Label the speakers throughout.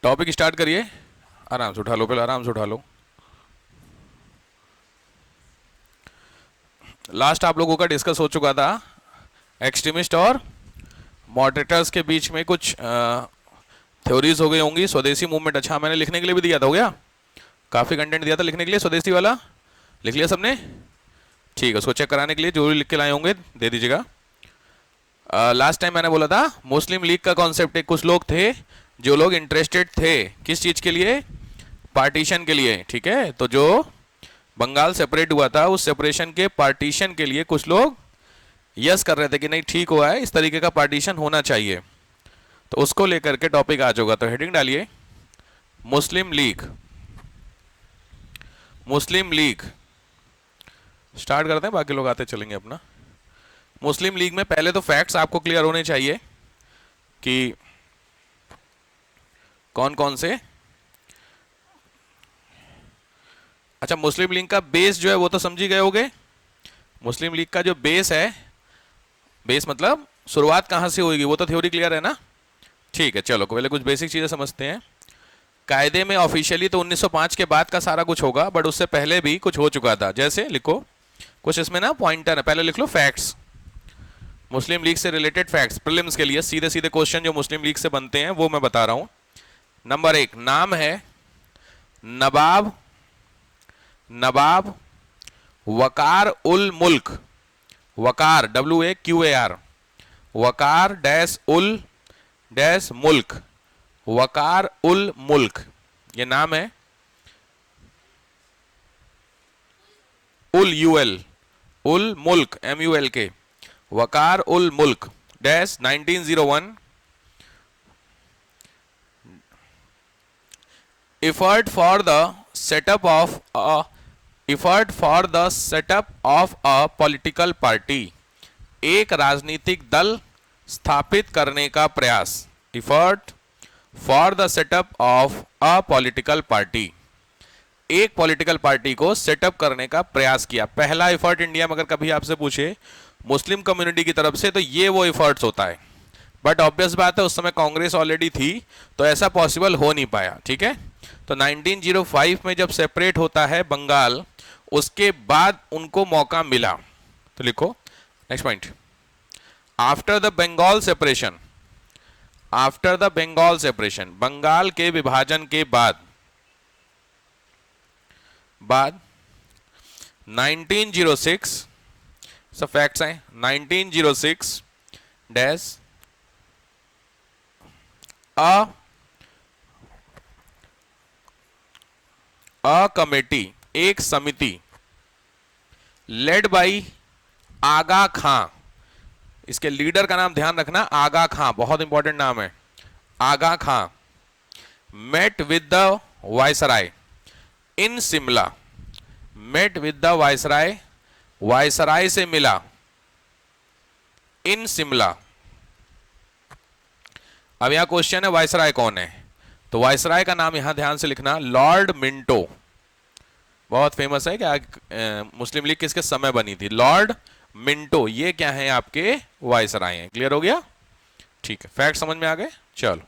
Speaker 1: Topic start करिए। आराम से उठा लो, पहले आराम से उठा लो। लास्ट आप लोगों का डिस्कस हो चुका था एक्सट्रीमिस्ट और मॉडरेटर्स के बीच में कुछ थ्योरीज हो गई होंगी। स्वदेशी मूवमेंट, अच्छा मैंने लिखने के लिए भी दिया था, हो गया? काफ़ी कंटेंट दिया था लिखने के लिए, स्वदेशी वाला लिख लिया सबने? ठीक है, उसको चेक कराने के लिए जो भी लिख के लाए होंगे दे दीजिएगा। लास्ट टाइम मैंने बोला था मुस्लिम लीग का कॉन्सेप्ट है। कुछ लोग थे जो लोग इंटरेस्टेड थे किस चीज़ के लिए? पार्टीशन के लिए, ठीक है। तो जो बंगाल सेपरेट हुआ था उस सेपरेशन के पार्टीशन के लिए कुछ लोग यस कर रहे थे कि नहीं ठीक हुआ है, इस तरीके का पार्टीशन होना चाहिए। तो उसको लेकर के टॉपिक आज होगा। तो हेडिंग डालिए मुस्लिम लीग। मुस्लिम लीग स्टार्ट करते हैं, बाकी लोग आते चलेंगे अपना। मुस्लिम लीग में पहले तो फैक्ट्स आपको क्लियर होने चाहिए कि कौन कौन से। अच्छा, मुस्लिम लीग का बेस जो है वो तो समझ ही गए होगे। मुस्लिम लीग का जो बेस है, बेस मतलब शुरुआत कहां से होगी वो तो थ्योरी क्लियर है ना। ठीक है, चलो पहले कुछ बेसिक चीजें समझते हैं। कायदे में ऑफिशियली तो 1905 के बाद का सारा कुछ होगा, बट उससे पहले भी कुछ हो चुका था। जैसे लिखो कुछ इसमें ना पॉइंटर है, पहले लिख लो फैक्ट्स। मुस्लिम लीग से रिलेटेड फैक्ट्स प्रीलिम्स के लिए सीधे सीधे क्वेश्चन जो मुस्लिम लीग से बनते हैं वो मैं बता रहा हूं। नंबर 1, नाम है नवाब नवाब वकार उल मुल्क। वकार WAQAR, वकार डैश उल डैश मुल्क, वकार उल मुल्क ये नाम है। UL उल मुल्क MULK, वकार उल मुल्क dash 1901 effort for the setup of a political party, एक राजनीतिक दल स्थापित करने का प्रयास। effort for the setup of a political party, एक पॉलिटिकल पार्टी को सेटअप करने का प्रयास किया। पहला एफर्ट इंडिया में अगर कभी आपसे पूछे मुस्लिम कम्युनिटी की तरफ से तो ये वो एफर्ट्स होता है। बट ऑब्वियस बात है उस समय कांग्रेस ऑलरेडी थी तो ऐसा पॉसिबल हो नहीं पाया, ठीक है। तो 1905 में जब सेपरेट होता है बंगाल, उसके बाद उनको मौका मिला। तो लिखो next point, after the Bengal separation, after the Bengal separation, Bengal के विभाजन के बाद 1906 सब फैक्ट्स हैं। 1906 डैश अ कमेटी, एक समिति लेड बाई आगा खां, इसके लीडर का नाम ध्यान रखना आगा खां, बहुत इंपॉर्टेंट नाम है Aga Khan, met with the viceroy in Shimla, met with the viceroy, viceroy से मिला इन शिमला। अब यहां क्वेश्चन है वायसराय कौन है, तो वायसराय का नाम यहां ध्यान से लिखना लॉर्ड मिंटो, बहुत फेमस है कि मुस्लिम लीग किसके समय बनी थी, लॉर्ड मिंटो। ये क्या है आपके वायसराय हैं। क्लियर हो गया? ठीक है, फैक्ट समझ में आ गए। चलो,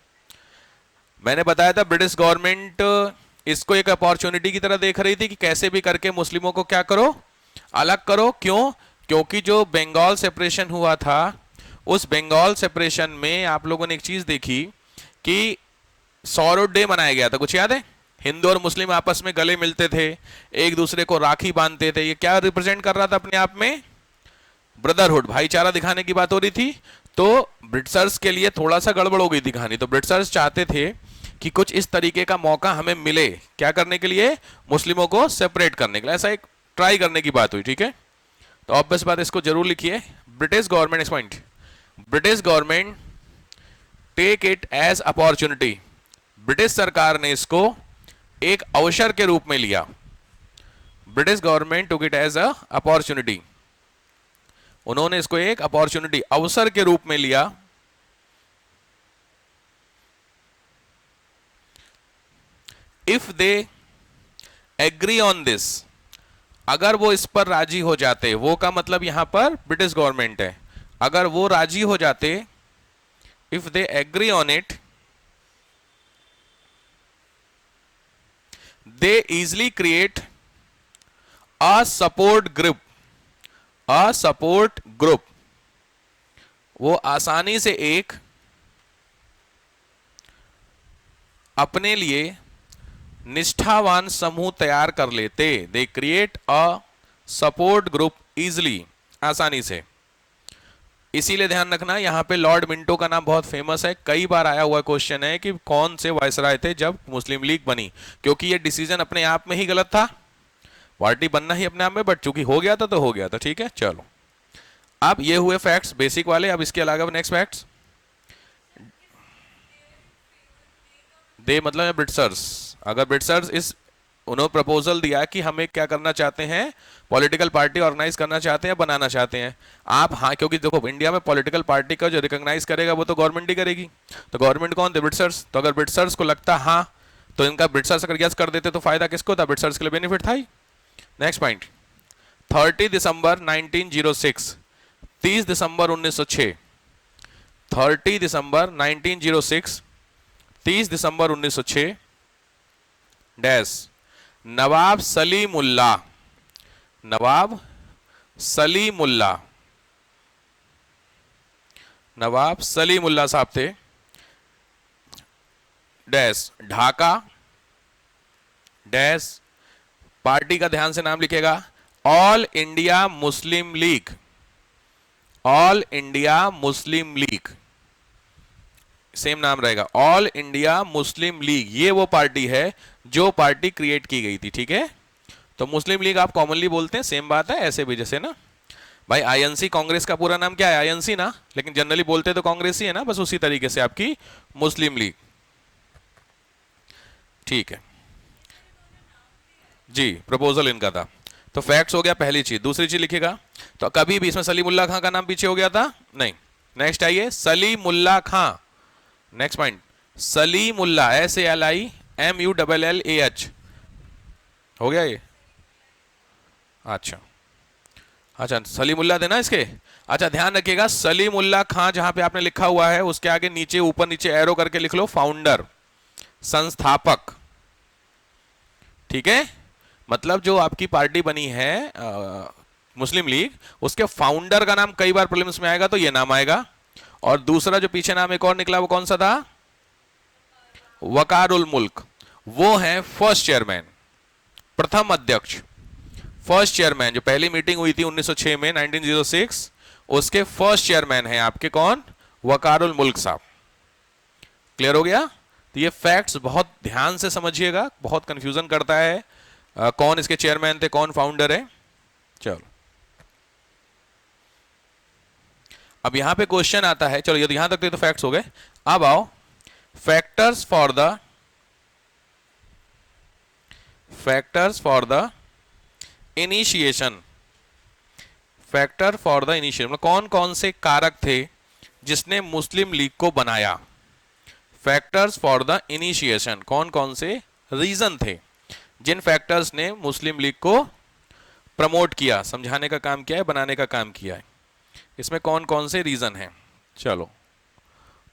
Speaker 1: मैंने बताया था ब्रिटिश गवर्नमेंट इसको एक अपॉर्चुनिटी की तरह देख रही थी कि कैसे भी करके मुस्लिमों को क्या करो, अलग करो। क्यों? क्योंकि जो बंगाल सेपरेशन हुआ था उस बंगाल सेपरेशन में आप लोगों ने एक चीज देखी कि सौरों डे मनाया गया था, कुछ याद है? हिंदू और मुस्लिम आपस में गले मिलते थे, एक दूसरे को राखी बांधते थे। ये क्या रिप्रेजेंट कर रहा था अपने आप में? ब्रदरहुड, भाईचारा दिखाने की बात हो रही थी। तो ब्रिटिशर्स के लिए थोड़ा सा गड़बड़ हो गई थी कहानी। तो ब्रिटिशर्स चाहते थे कि कुछ इस तरीके का मौका हमें मिले, क्या करने के लिए? मुस्लिमों को सेपरेट करने के लिए, ऐसा एक ट्राई करने की बात हुई, ठीक है। तो ऑब्वियस बात, इसको जरूर लिखिए। ब्रिटिश गवर्नमेंट, इस point, British government take it as opportunity, British सरकार ने इसको एक अवसर के रूप में लिया। British government took it as a opportunity, उन्होंने इसको एक अपॉर्चुनिटी, अवसर के रूप में लिया। If they agree on this, अगर वो इस पर राजी हो जाते, वो का मतलब यहां पर ब्रिटिश गवर्नमेंट है, अगर वो राजी हो जाते, if they agree on it, they easily create a support group, a support group, वो आसानी से एक अपने लिए निष्ठावान समूह तैयार कर लेते। They create a support group easily, आसानी से। इसीलिए ध्यान रखना, यहां पे लॉर्ड मिंटो का नाम बहुत फेमस है, कई बार आया हुआ क्वेश्चन है कि कौन से वायसराय थे जब मुस्लिम लीग बनी, क्योंकि ये डिसीजन अपने आप में ही गलत था, पार्टी बनना ही अपने आप में, बट चूंकि हो गया था तो हो गया था। ठीक है, चलो अब ये हुए फैक्ट्स बेसिक वाले। अब इसके अलावा नेक्स्ट फैक्ट्स। दे मतलब है ब्रिटिशर्स। अगर ब्रिटिशर्स इस उन्होंने प्रपोजल दिया कि हमें क्या करना चाहते हैं, पॉलिटिकल पार्टी ऑर्गेनाइज करना चाहते हैं, बनाना चाहते हैं आप। हाँ, क्योंकि देखो इंडिया में पॉलिटिकल पार्टी का जो रिकॉग्नाइज करेगा वो तो गवर्नमेंट ही करेगी। तो गवर्नमेंट कौन थे? ब्रिटिशर्स। तो अगर ब्रिटिशर्स को लगता हाँ, तो इनका ब्रिटिशर्स अगर यस कर देते तो फायदा किसको था? ब्रिटिशर्स के लिए बेनिफिट था ही। नेक्स्ट पॉइंट, 30 दिसंबर 1906, 30 दिसंबर 1906, 30 दिसंबर 1906, 30 दिसंबर 1906 डैश नवाब सलीमुल्लाह, नवाब सलीमुल्लाह, नवाब सलीमुल्लाह साहब थे डैश ढाका डैश, पार्टी का ध्यान से नाम लिखेगा, all India Muslim league, all India Muslim league, same नाम रहेगा, ऑल इंडिया मुस्लिम लीग। ये वो पार्टी है जो पार्टी क्रिएट की गई थी। ठीक है, तो मुस्लिम लीग आप कॉमनली बोलते हैं, सेम बात है, ऐसे भी जैसे ना भाई आईएनसी, कांग्रेस का पूरा नाम क्या है? आईएनसी ना, लेकिन जनरली बोलते तो कांग्रेस ही है ना, बस उसी तरीके से आपकी मुस्लिम लीग। ठीक है जी, प्रपोजल इनका था। तो फैक्ट्स हो गया पहली चीज। दूसरी चीज लिखेगा, तो कभी भी इसमें सलीमुल्लाह खां का नाम पीछे हो गया था? नहीं। नेक्स्ट आइए, सलीमुल्लाह खां। नेक्स्ट पॉइंट, सलीमुल्लाह, SALIMULLAH हो गया ये। अच्छा अच्छा, सलीमुल्लाह देना इसके। अच्छा, ध्यान रखिएगा, सलीमुल्लाह खां जहां पे आपने लिखा हुआ है उसके आगे नीचे ऊपर नीचे एरो करके लिख लो फाउंडर, संस्थापक। ठीक है, मतलब जो आपकी पार्टी बनी है मुस्लिम लीग, उसके फाउंडर का नाम कई बार प्रीलिम्स में आएगा तो ये नाम आएगा। और दूसरा जो पीछे नाम एक और निकला वो कौन सा था? वकारुल मुल्क, वो है फर्स्ट चेयरमैन, प्रथम अध्यक्ष, फर्स्ट चेयरमैन। जो पहली मीटिंग हुई थी 1906 में, 1906, उसके फर्स्ट चेयरमैन हैं आपके कौन? वकारुल मुल्क साहब। क्लियर हो गया? तो ये फैक्ट्स बहुत ध्यान से समझिएगा, बहुत कंफ्यूजन करता है कौन इसके चेयरमैन थे, कौन फाउंडर है। चलो अब यहां पे क्वेश्चन आता है, चलो यदि यहां तक तो फैक्ट्स हो गए। अब आओ factors for the initiation, factor for the initiation, कौन कौन से कारक थे जिसने मुस्लिम लीग को बनाया? फैक्टर्स फॉर द इनिशिएशन, कौन कौन से रीजन थे जिन फैक्टर्स ने मुस्लिम लीग को प्रमोट किया, समझाने का काम किया है, बनाने का काम किया है। इसमें कौन कौन से रीजन हैं? चलो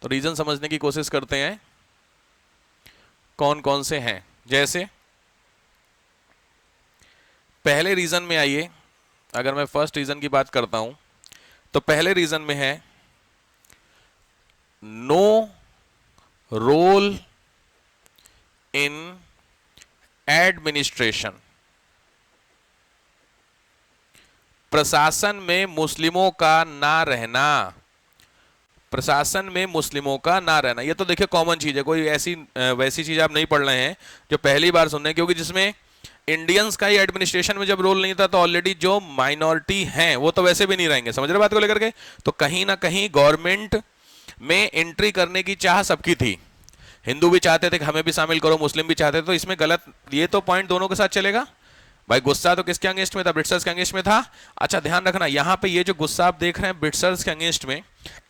Speaker 1: तो रीजन समझने की कोशिश करते हैं, कौन कौन से हैं। जैसे पहले रीजन में आइए, अगर मैं फर्स्ट रीजन की बात करता हूं तो पहले रीजन में है नो रोल इन एडमिनिस्ट्रेशन, प्रशासन में मुस्लिमों का ना रहना, प्रशासन में मुस्लिमों का ना रहना। ये तो देखिए कॉमन चीज है, कोई ऐसी वैसी चीज आप नहीं पढ़ रहे हैं जो पहली बार सुन रहे हैं, क्योंकि जिसमें इंडियंस का ही एडमिनिस्ट्रेशन में जब रोल नहीं था तो ऑलरेडी जो माइनॉरिटी हैं वो तो वैसे भी नहीं रहेंगे। समझ रहे बात को लेकर के? तो कहीं ना कहीं गवर्नमेंट में एंट्री करने की चाह सबकी थी, हिंदू भी चाहते थे कि हमें भी शामिल करो, मुस्लिम भी चाहते थे, तो इसमें गलत, ये तो पॉइंट दोनों के साथ चलेगा भाई। गुस्सा तो किसके अगेंस्ट में था? ब्रिटिशर्स के अगेंस्ट में था। अच्छा ध्यान रखना, यहां पे ये जो गुस्सा आप देख रहे हैं ब्रिटिशर्स के अगेंस्ट में,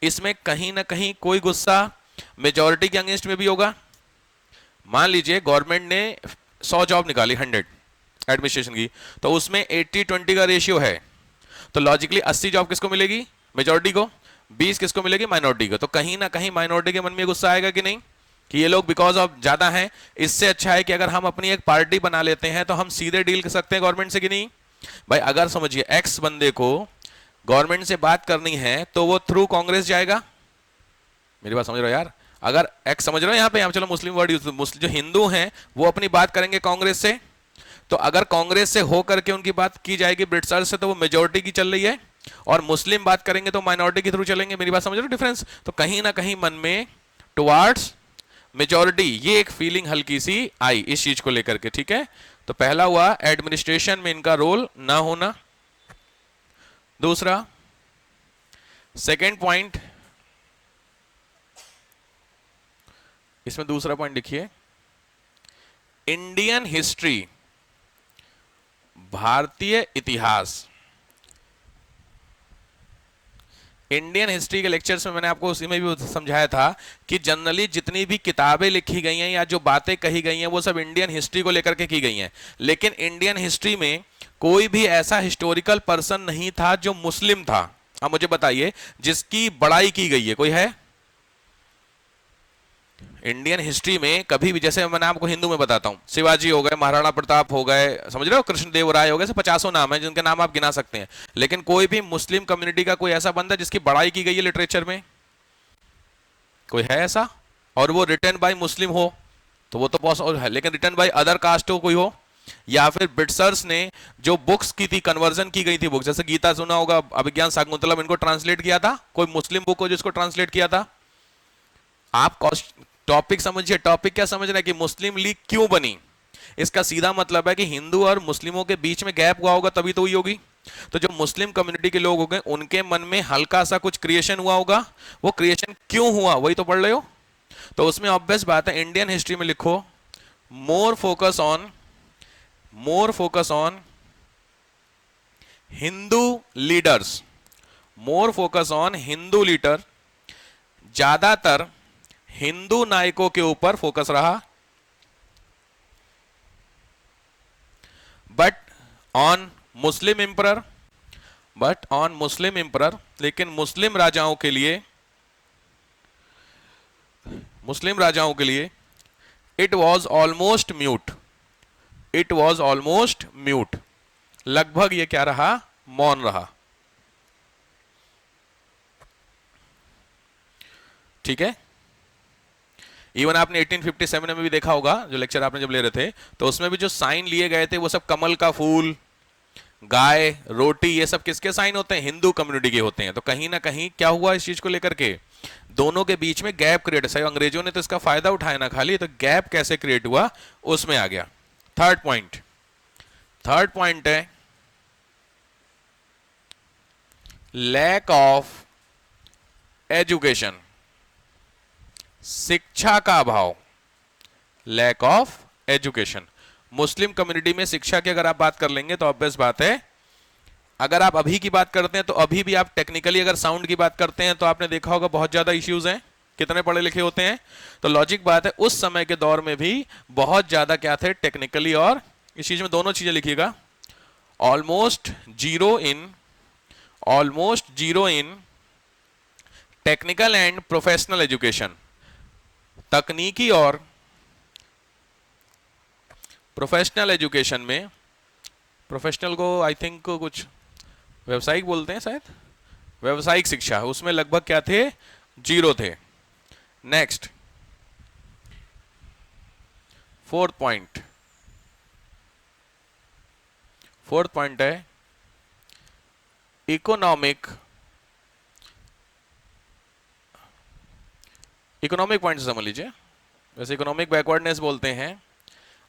Speaker 1: इसमें कहीं ना कहीं कोई गुस्सा मेजॉरिटी के अगेंस्ट में भी होगा। मान लीजिए गवर्नमेंट ने 100 जॉब निकाली, 100 एडमिनिस्ट्रेशन की, तो उसमें 80-20 का रेशियो है, तो लॉजिकली 80 जॉब किसको मिलेगी? मेजॉरिटी को। 20 किसको मिलेगी? माइनॉरिटी को। तो कहीं ना कहीं माइनॉरिटी के मन में गुस्सा आएगा कि नहीं? कि ये लोग बिकॉज ऑफ ज्यादा हैं। इससे अच्छा है कि अगर हम अपनी एक पार्टी बना लेते हैं तो हम सीधे डील कर सकते हैं गवर्नमेंट से कि नहीं। भाई अगर समझिए एक्स बंदे को गवर्नमेंट से बात करनी है तो वो थ्रू कांग्रेस जाएगा। मेरी बात समझ रहे हो यार? अगर एक्स समझ रहे हो यहाँ पे, हम चलो मुस्लिम वर्ड यूज, मुस्लिम जो हिंदू हैं वो अपनी बात करेंगे कांग्रेस से, तो अगर कांग्रेस से होकर के उनकी बात की जाएगी ब्रिटिशर्स से तो वो मेजोरिटी की चल रही है, और मुस्लिम बात करेंगे तो माइनॉरिटी के थ्रू चलेंगे। मेरी बात समझ रहे हो डिफरेंस? तो कहीं ना कहीं मन में टुवार्ड्स मेजोरिटी ये एक फीलिंग हल्की सी आई इस चीज को लेकर के, ठीक है। तो पहला हुआ एडमिनिस्ट्रेशन में इनका रोल ना होना। दूसरा, सेकेंड पॉइंट, इसमें दूसरा पॉइंट लिखिए, इंडियन हिस्ट्री, भारतीय इतिहास। इंडियन हिस्ट्री के लेक्चर्स में मैंने आपको उसी में भी समझाया था कि जनरली जितनी भी किताबें लिखी गई हैं या जो बातें कही गई हैं वो सब इंडियन हिस्ट्री को लेकर के की गई हैं, लेकिन इंडियन हिस्ट्री में कोई भी ऐसा हिस्टोरिकल पर्सन नहीं था जो मुस्लिम था। अब मुझे बताइए जिसकी बड़ाई की गई है, कोई है? इंडियन हिस्ट्री में कभी भी, जैसे मैंने आपको हिंदू में बताता हूं, शिवाजी हो गए, महाराणा प्रताप हो गए, समझ रहे हो, कृष्णदेव राय हो गए, 50 नाम है जिनके नाम आप गिना सकते हैं, लेकिन कोई भी मुस्लिम कम्युनिटी का कोई ऐसा बंदा जिसकी बड़ाई की गई है लिटरेचर में, कोई है ऐसा? और वो रिटन बाय मुस्लिम हो तो वो तो पॉसिबल है, लेकिन रिटन बाय अदर कास्ट हो कोई हो, या फिर ब्रिटिशर्स ने जो बुक्स की थी, कन्वर्जन की गई थी बुक्स, जैसे गीता सुना होगा, अभिज्ञान शाकुंतलम, इनको ट्रांसलेट किया था कोई मुस्लिम बुक हो जिसको ट्रांसलेट किया था? आप टॉपिक समझिए, टॉपिक क्या समझ रहे हैं कि मुस्लिम लीग क्यों बनी? इसका सीधा मतलब है कि हिंदू और मुस्लिमों के बीच में गैप हुआ होगा तभी तो हुई होगी। तो जो मुस्लिम कम्युनिटी के लोग हो गए उनके मन में हल्का सा कुछ क्रिएशन हुआ होगा, वो क्रिएशन क्यों हुआ वही तो पढ़ रहे हो। तो उसमें ऑब्वियस बात है, इंडियन हिस्ट्री में लिखो more focus on Hindu leaders, more focus on Hindu leader, ज्यादातर हिंदू नायकों के ऊपर फोकस रहा, बट ऑन मुस्लिम एम्परर, लेकिन मुस्लिम राजाओं के लिए इट वॉज ऑलमोस्ट म्यूट, लगभग ये क्या रहा? मौन रहा। ठीक है। इवन आपने 1857 में भी देखा होगा, जो लेक्चर आपने जब ले रहे थे, तो उसमें भी जो साइन लिए गए थे वो सब कमल का फूल, गाय, रोटी, ये सब किसके साइन होते हैं? हिंदू कम्युनिटी के होते हैं। तो कहीं ना कहीं क्या हुआ इस चीज को लेकर के, दोनों के बीच में गैप क्रिएट, सही अंग्रेजों ने तो इसका फायदा उठाया ना खाली, तो गैप कैसे क्रिएट हुआ उसमें आ गया। थर्ड पॉइंट है लैक ऑफ एजुकेशन, शिक्षा का अभाव, lack of education. Muslim community में शिक्षा की अगर आप बात कर लेंगे तो ऑब्वियस बात है, अगर आप अभी की बात करते हैं तो अभी भी आप टेक्निकली अगर साउंड की बात करते हैं तो आपने देखा होगा बहुत ज्यादा इश्यूज हैं, कितने पढ़े लिखे होते हैं। तो लॉजिक बात है, उस समय के दौर में भी बहुत ज्यादा क्या थे टेक्निकली, और इस चीज में दोनों चीजें लिखिएगा, almost zero in technical and professional education, तकनीकी और प्रोफेशनल एजुकेशन में, प्रोफेशनल को आई थिंक कुछ व्यावसायिक बोलते हैं शायद, व्यावसायिक शिक्षा, उसमें लगभग क्या थे? जीरो थे। नेक्स्ट, फोर्थ पॉइंट है इकोनॉमिक पॉइंट से समझ लीजिए, वैसे इकोनॉमिक बैकवर्डनेस बोलते हैं,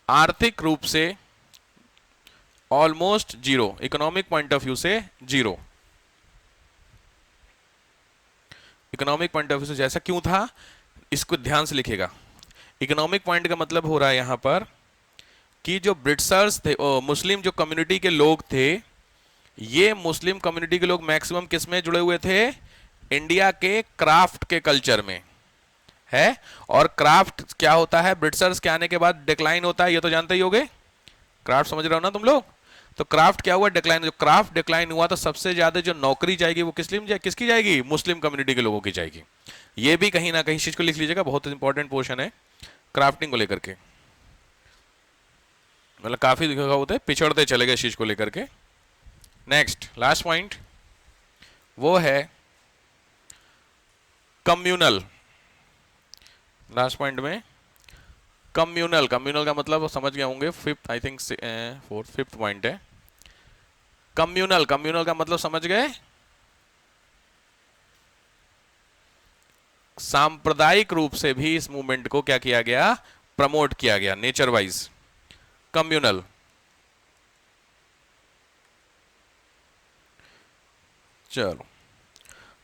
Speaker 1: आर्थिक रूप से almost zero, economic point of view से zero. Economic point of view से जैसा क्यों था इसको ध्यान से लिखेगा। इकोनॉमिक पॉइंट का मतलब हो रहा है यहां पर कि जो ब्रिटिशर्स थे, मुस्लिम जो कम्युनिटी के लोग थे, ये मुस्लिम कम्युनिटी के लोग मैक्सिमम किस में जुड़े हुए थे? इंडिया के क्राफ्ट के कल्चर में है। और क्राफ्ट क्या होता है? ब्रिटिशर्स के आने के बाद डिक्लाइन होता है, ये तो जानते ही होगे, क्राफ्ट समझ रहे हो ना तुम लोग। तो क्राफ्ट क्या हुआ? डिक्लाइन। जो क्राफ्ट डिक्लाइन हुआ तो सबसे ज्यादा जो नौकरी जाएगी वो किसकी जाएगी? मुस्लिम कम्युनिटी के लोगों की जाएगी। ये भी कहीं ना कहीं चीज को लिख लीजिएगा, बहुत इंपॉर्टेंट पोर्शन है। क्राफ्टिंग को लेकर के, मतलब काफी जगह होते हैं पिछड़ते चले गए इस चीज को लेकर के। नेक्स्ट लास्ट पॉइंट वो है कम्युनल। लास्ट पॉइंट में कम्युनल, कम्युनल का मतलब समझ गए होंगे, fifth I think fourth fifth point है कम्युनल। कम्युनल का मतलब समझ गए, सांप्रदायिक रूप से भी इस मूवमेंट को क्या किया गया, प्रमोट किया गया, नेचर वाइज कम्युनल। चलो,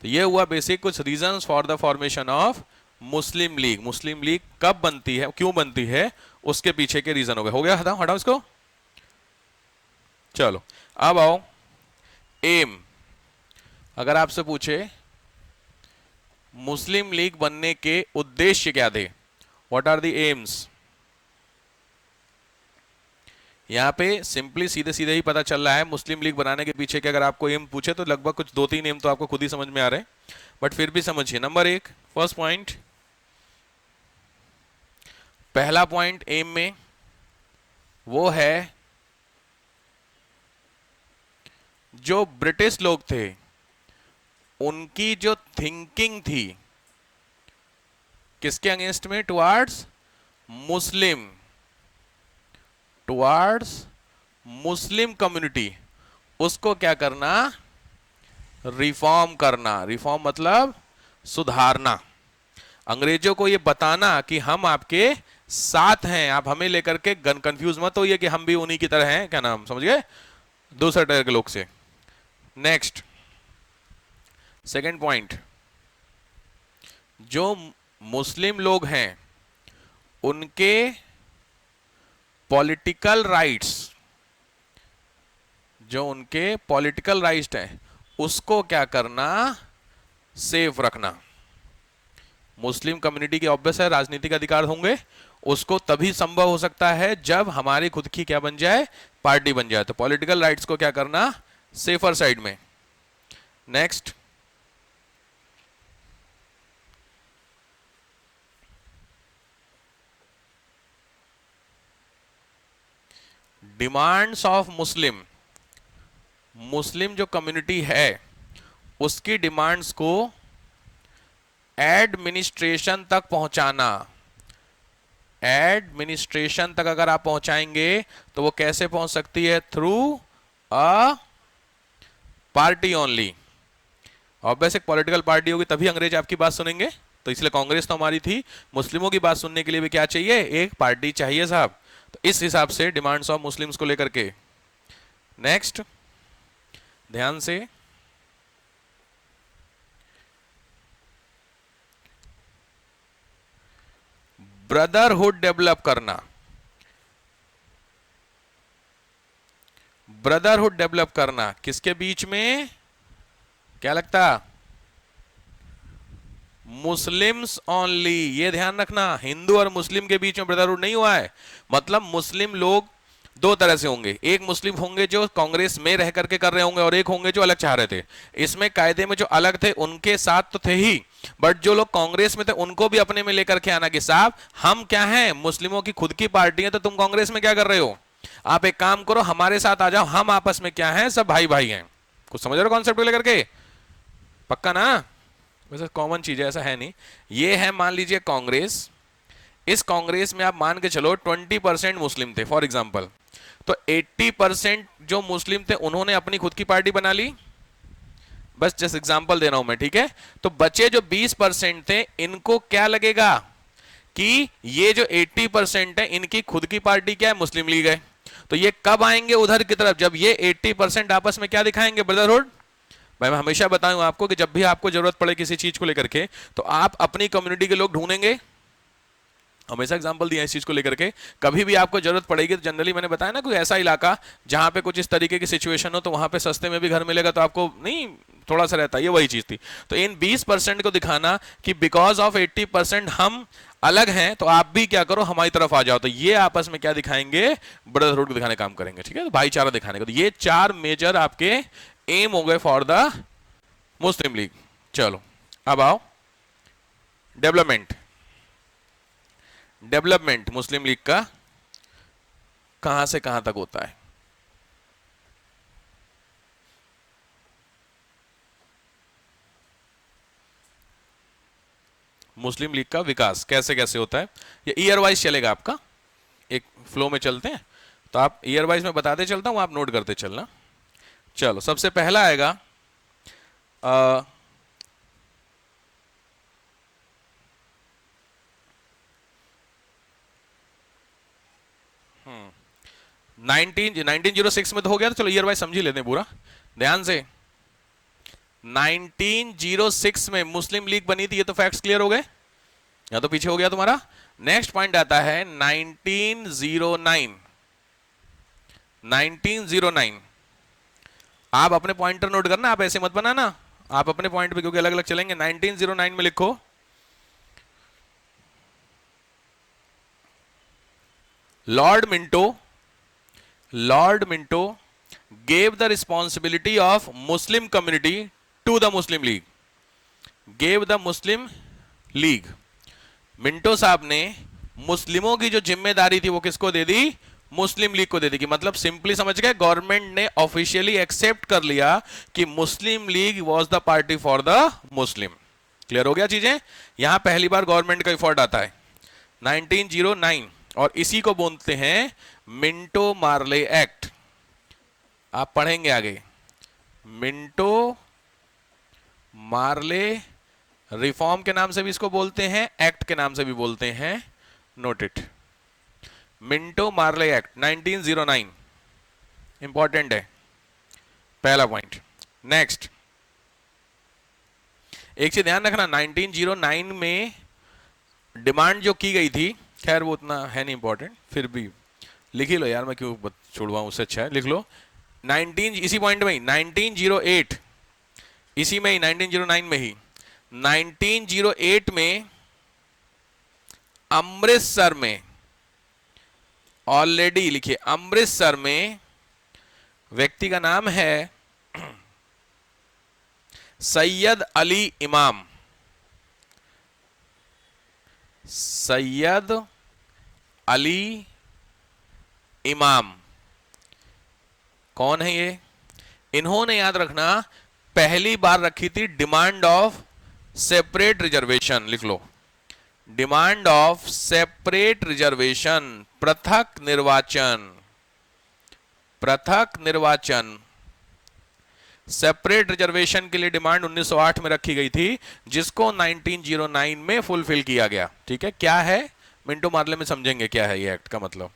Speaker 1: तो ये हुआ बेसिक कुछ reasons for the formation of Muslim league. Muslim league कब बनती है, क्यों बनती है, उसके पीछे के रीजन हो गए। हो गया, हटाओ हटाओ इसको। चलो अब आओ एम। अगर आपसे पूछे मुस्लिम लीग बनने के उद्देश्य क्या थे, व्हाट आर द एम्स, यहां पे सिंपली सीधे सीधे ही पता चल रहा है मुस्लिम लीग बनाने के पीछे के। अगर आपको एम पूछे तो लगभग कुछ 2-3 एम तो आपको खुद ही समझ में आ रहे हैं, बट फिर भी समझिए। नंबर 1 फर्स्ट पॉइंट, पहला पॉइंट एम में वो है जो ब्रिटिश लोग थे उनकी जो थिंकिंग थी किसके अगेंस्ट में, टुवार्ड्स मुस्लिम, टुवार्ड्स मुस्लिम कम्युनिटी, उसको क्या करना, रिफॉर्म करना। रिफॉर्म मतलब सुधारना। अंग्रेजों को ये बताना कि हम आपके साथ हैं, आप हमें लेकर के कंफ्यूज मत होइए कि हम भी उन्हीं की तरह हैं, क्या नाम समझ गए, दूसरे टायर के लोग से। नेक्स्ट सेकंड पॉइंट, जो मुस्लिम लोग हैं उनके पॉलिटिकल राइट्स, जो उनके पॉलिटिकल राइट्स हैं उसको क्या करना, सेफ रखना। मुस्लिम कम्युनिटी के ऑब्वियस है राजनीतिक अधिकार होंगे, उसको तभी संभव हो सकता है जब हमारी खुद की क्या बन जाए, पार्टी बन जाए। तो पॉलिटिकल राइट्स को क्या करना, सेफर साइड में। नेक्स्ट डिमांड्स ऑफ मुस्लिम, मुस्लिम जो कम्युनिटी है उसकी डिमांड्स को एडमिनिस्ट्रेशन तक पहुंचाना। एडमिनिस्ट्रेशन तक अगर आप पहुंचाएंगे तो वो कैसे पहुंच सकती है, through a party only. Obvious एक पॉलिटिकल पार्टी होगी तभी अंग्रेज आपकी बात सुनेंगे, तो इसलिए कांग्रेस तो हमारी थी, मुस्लिमों की बात सुनने के लिए भी क्या चाहिए, एक पार्टी चाहिए साहब। तो इस हिसाब से डिमांड्स ऑफ मुस्लिम्स को लेकर के। नेक्स्ट ध्यान से, ब्रदरहुड डेवलप करना। ब्रदरहुड डेवलप करना किसके बीच में, क्या लगता, मुस्लिम्स ओनली। ये ध्यान रखना, हिंदू और मुस्लिम के बीच में ब्रदरहुड नहीं हुआ है। मतलब मुस्लिम लोग दो तरह से होंगे, एक मुस्लिम होंगे जो कांग्रेस में रह करके कर रहे होंगे और एक होंगे जो अलग चाह रहे थे। इसमें कायदे में जो अलग थे उनके साथ तो थे ही, बट जो लोग कांग्रेस में थे उनको भी अपने में लेकर के आना कि साहब हम क्या हैं, मुस्लिमों की खुद की पार्टी है, तो तुम कांग्रेस में क्या कर रहे हो, आप एक काम करो हमारे साथ आ जाओ, हम आपस में क्या हैं, सब भाई भाई हैं। कुछ समझ रहे हो कॉन्सेप्ट को लेकर के, पक्का ना, वैसे कॉमन चीज है, ऐसा है नहीं। ये है मान लीजिए कांग्रेस, इस कांग्रेस में आप मान के चलो 20% मुस्लिम थे फॉर एग्जांपल, तो 80% जो मुस्लिम थे उन्होंने अपनी खुद की पार्टी बना ली, बस जस्ट एग्जांपल दे रहा हूं मैं, ठीक है। तो बचे जो 20% थे इनको क्या लगेगा कि ये जो 80% है इनकी खुद की पार्टी क्या है, मुस्लिम लीग है। तो ये कब आएंगे उधर की तरफ, जब ये 80% आपस में क्या दिखाएंगे, ब्रदरहुड। भाई मैं हमेशा बताऊं आपको कि जब भी आपको जरूरत पड़े किसी चीज को लेकर के तो आप अपनी कम्युनिटी के लोग ढूंढेंगे। हमेशा एग्जांपल दिया इस चीज को लेकर के, कभी भी आपको जरूरत पड़ेगी तो जनरली मैंने बताया ना कोई ऐसा इलाका जहां पे कुछ इस तरीके की सिचुएशन हो तो वहां पे सस्ते में भी घर मिलेगा, तो आपको नहीं थोड़ा सा रहता है, ये वही चीज थी। तो इन 20% को दिखाना कि बिकॉज ऑफ 80% हम अलग हैं, तो आप भी क्या करो हमारी तरफ आ जाओ, तो ये आपस में क्या दिखाएंगे, ब्रदरहुड को दिखाने काम करेंगे, ठीक है, तो भाईचारा दिखाने का। तो ये 4 मेजर आपके एम हो गए फॉर द मुस्लिम लीग। चलो अब आओ डेवलपमेंट। डेवलपमेंट मुस्लिम लीग का कहां से कहां तक होता है? मुस्लिम लीग का विकास कैसे कैसे होता है, ये ईयर वाइज चलेगा आपका, एक फ्लो में चलते हैं तो आप ईयर वाइज में बताते चलता हूं, आप नोट करते चलना। चलो सबसे पहला आएगा 1906 में तो हो गया, तो चलो ईयर वाइज समझ ही लेते हैं पूरा ध्यान से। 1906 में मुस्लिम लीग बनी थी, ये तो फैक्ट्स क्लियर हो गए, या तो पीछे हो गया तुम्हारा। नेक्स्ट पॉइंट आता है 1909। 1909 आप अपने पॉइंटर नोट करना, आप ऐसे मत बनाना, आप अपने पॉइंट पे क्योंकि अलग अलग चलेंगे। 1909 में लिखो Lord Minto gave the responsibility of Muslim community to the Muslim League, gave the Muslim League। Minto साहब ने मुस्लिमों की जो जिम्मेदारी थी वो किसको दे दी? मुस्लिम लीग को दे दी। कि मतलब सिंपली समझ गए, गवर्नमेंट ने ऑफिशियली एक्सेप्ट कर लिया कि Muslim League was the party for the Muslim. Clear हो गया चीजें, यहां पहली बार गवर्नमेंट का एफर्ट आता है 1909, और इसी को बोलते हैं मिंटो मार्ले एक्ट। आप पढ़ेंगे आगे, मिंटो मार्ले रिफॉर्म के नाम से भी इसको बोलते हैं, एक्ट के नाम से भी बोलते हैं, note it. Minto Marley act 1909 important है, पहला पॉइंट। नेक्स्ट एक चीज ध्यान रखना, 1909 में डिमांड जो की गई थी, खैर वो उतना है नहीं इंपॉर्टेंट, फिर भी लिख ही लो यार, मैं क्यों छोड़वाऊं, उससे अच्छा है लिख लो। 19 इसी पॉइंट में ही 1908, इसी में ही 1909 में ही 1908 में अमृतसर में, ऑलरेडी लिखिए अमृतसर में, व्यक्ति का नाम है सैयद अली इमाम। सैयद अली इमाम कौन है ये? इन्होंने याद रखना पहली बार रखी थी डिमांड ऑफ सेपरेट रिजर्वेशन, लिख लो डिमांड ऑफ सेपरेट रिजर्वेशन, पृथक निर्वाचन, पृथक निर्वाचन। सेपरेट रिजर्वेशन के लिए डिमांड 1908 में रखी गई थी, जिसको 1909 में फुलफिल किया गया। ठीक है, क्या है मिंटो मार्ले में समझेंगे क्या है ये एक्ट का मतलब।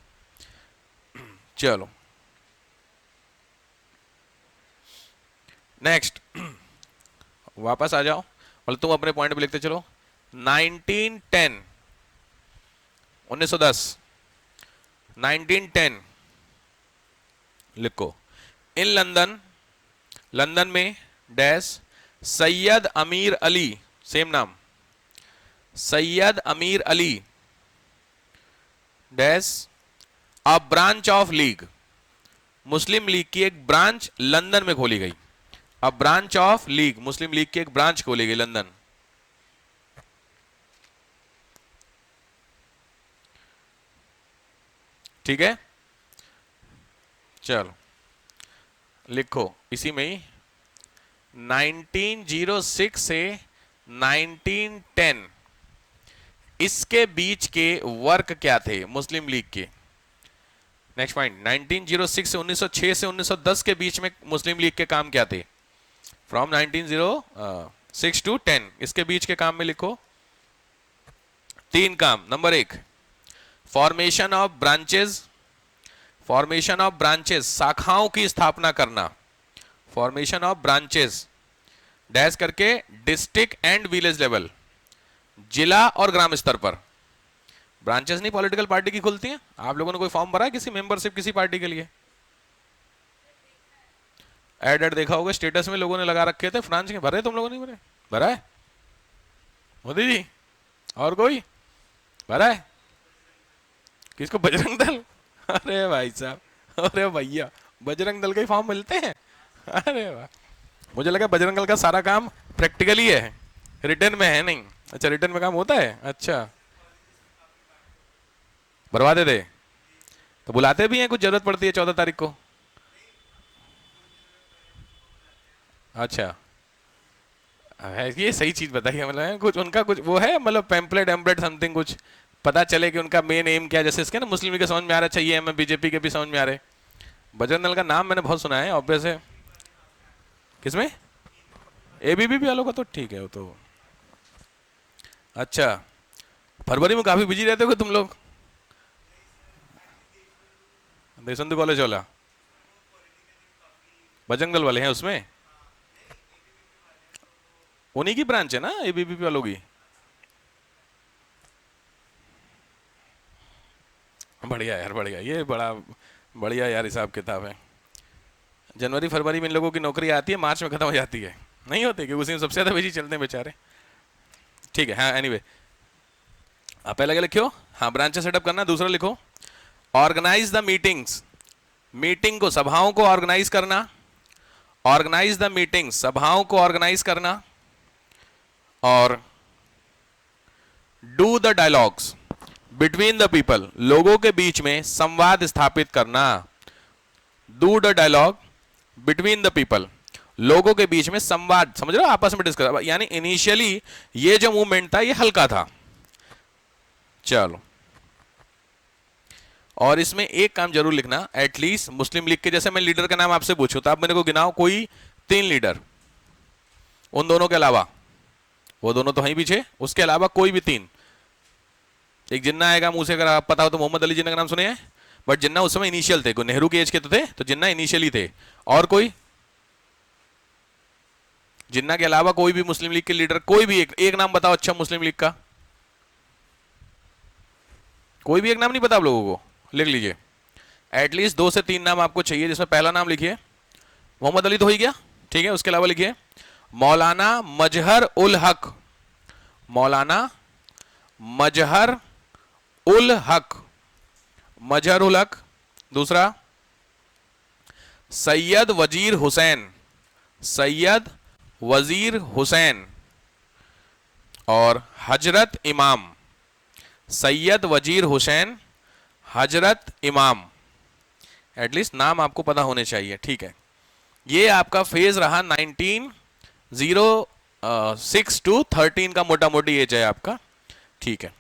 Speaker 1: चलो नेक्स्ट वापस आ जाओ, मतलब तुम अपने पॉइंट पे लिखते चलो। 1910 1910 लिखो, इन लंदन, लंदन में डैश सैयद अमीर अली, सेम नाम, सैयद अमीर Ali dash a branch of league, Muslim league की एक ब्रांच लंदन में खोली गई। A branch of league, Muslim league की एक ब्रांच खोली गई लंदन। ठीक है, चलो लिखो इसी में ही 1906 से 1910 इसके बीच के वर्क क्या थे मुस्लिम लीग के। नेक्स्ट पॉइंट, 1906 से 1906 से 1910 के बीच में मुस्लिम लीग के काम क्या थे? फ्रॉम 1906 टू 10 इसके बीच के काम में लिखो 3 काम। Number 1 formation of branches, formation of branches शाखाओं की स्थापना करना, फॉर्मेशन ऑफ ब्रांचेस डैश करके डिस्ट्रिक्ट एंड विलेज लेवल, जिला और ग्राम स्तर पर। ब्रांचेस नहीं पॉलिटिकल पार्टी की खुलती हैं। आप लोगों ने कोई फॉर्म भरा है किसी मेंबरशिप किसी पार्टी के लिए? एड देखा होगा स्टेटस में लोगों ने लगा रखे थे फ्रांस के, भरे तुम लोगों ने? भरे, भरा है मोदी जी? और कोई भरा है? किसको? बजरंग दल? अरे भाई साहब, अरे भैया बजरंग दल के फॉर्म मिलते हैं? अरे वाह, मुझे लगा बजरंग दल का सारा काम प्रैक्टिकली है, रिटर्न में है नहीं। अच्छा रिटर्न में काम होता है, अच्छा भरवाते थे तो बुलाते भी हैं, कुछ जरूरत पड़ती है 14 तारीख को? अच्छा, है ये सही चीज बताइए, मतलब कुछ उनका कुछ वो है, मतलब पैम्पलेट एम्पलेट समथिंग कुछ पता चले कि उनका मेन एम क्या है? जैसे इसके ना मुस्लिम लीग के समझ में आ रहा चाहिए, हमें बीजेपी के भी समझ में आ रहे। बजरंग दल का नाम मैंने बहुत सुना है ऑब्वियस है। किसमें? एबीवीपी वालों का तो ठीक है वो तो। अच्छा, फरवरी में काफी बिजी रहते हो तुम लोग। देशबंधु कॉलेज वाला बजरंग दल वाले हैं उसमें? उन्हीं की ब्रांच है ना एबीवीपी वालों की? बढ़िया यार, बढ़िया, ये बड़ा बढ़िया यार हिसाब किताब है। जनवरी फरवरी में इन लोगों की नौकरी आती है, मार्च में खत्म हो जाती है, नहीं होती कि उसी में सबसे ज्यादा बिजी चलते हैं बेचारे। ठीक है, हाँ, एनीवे आप पहले क्या लिखो? हाँ, ब्रांचेस सेटअप करना। दूसरा लिखो, ऑर्गेनाइज द मीटिंग्स, मीटिंग को, सभाओं को ऑर्गेनाइज करना। ऑर्गेनाइज द मीटिंग, सभाओं को ऑर्गेनाइज करना। और do the dialogues between the people, लोगों के बीच में संवाद स्थापित करना। Do the dialogue between the people, लोगों के बीच में संवाद, समझ रहे हो, आपस में डिस्कस। यानी इनिशियली ये जो मूवमेंट था ये हल्का था। चलो, और इसमें एक काम जरूर लिखना, एटलीस्ट मुस्लिम लीग के, जैसे मैं लीडर का नाम आपसे पूछूं तो आप मेरे को गिनाओ कोई 3 लीडर, उन दोनों के अलावा। वो दोनों तो हैं पीछे, उसके अलावा कोई भी 3। एक जिन्ना आएगा मुंह से, अगर आप पता हो तो मोहम्मद अली जिन्ना का नाम सुने हैं, बट जिन्ना उस समय इनिशियल थे, नेहरू के एज के तो थे, तो जिन्ना इनिशियली थे। और कोई जिन्ना के अलावा कोई भी मुस्लिम लीग के लीडर, कोई भी एक नाम बताओ अच्छा मुस्लिम लीग का। कोई भी एक नाम नहीं पता आप लोगों को? लिख लीजिए, एटलीस्ट 2 से 3 नाम आपको चाहिए, जिसमें पहला नाम लिखिए मोहम्मद अली तो हो ही गया, ठीक है। उसके अलावा लिखिए मौलाना मजहर उल हक, मौलाना मजहर उल हक, मजहर उल हक। दूसरा सैयद वजीर हुसैन, सैयद वजीर हुसैन। और हजरत इमाम, सैयद वजीर हुसैन, हजरत इमाम। एटलीस्ट नाम आपको पता होने चाहिए, ठीक है। ये आपका फेज रहा 1906 टू 13 का, मोटा मोटी एज है आपका, ठीक है।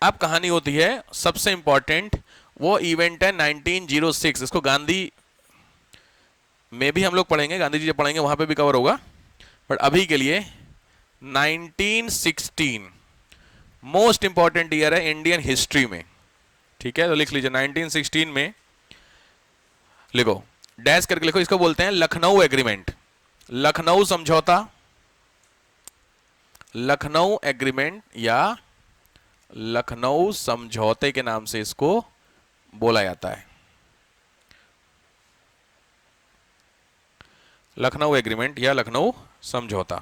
Speaker 1: अब कहानी होती है सबसे इंपॉर्टेंट, वो इवेंट है 1906। इसको गांधी में भी हम लोग पढ़ेंगे, गांधी जी जब पढ़ेंगे वहां पे भी कवर होगा, बट अभी के लिए 1916 मोस्ट इंपॉर्टेंट ईयर है इंडियन हिस्ट्री में, ठीक है। तो लिख लीजिए 1916 में, लिखो, डैश करके लिखो, इसको बोलते हैं लखनऊ एग्रीमेंट, लखनऊ समझौता, लखनऊ एग्रीमेंट या लखनऊ समझौते के नाम से इसको बोला जाता है, लखनऊ एग्रीमेंट या लखनऊ समझौता।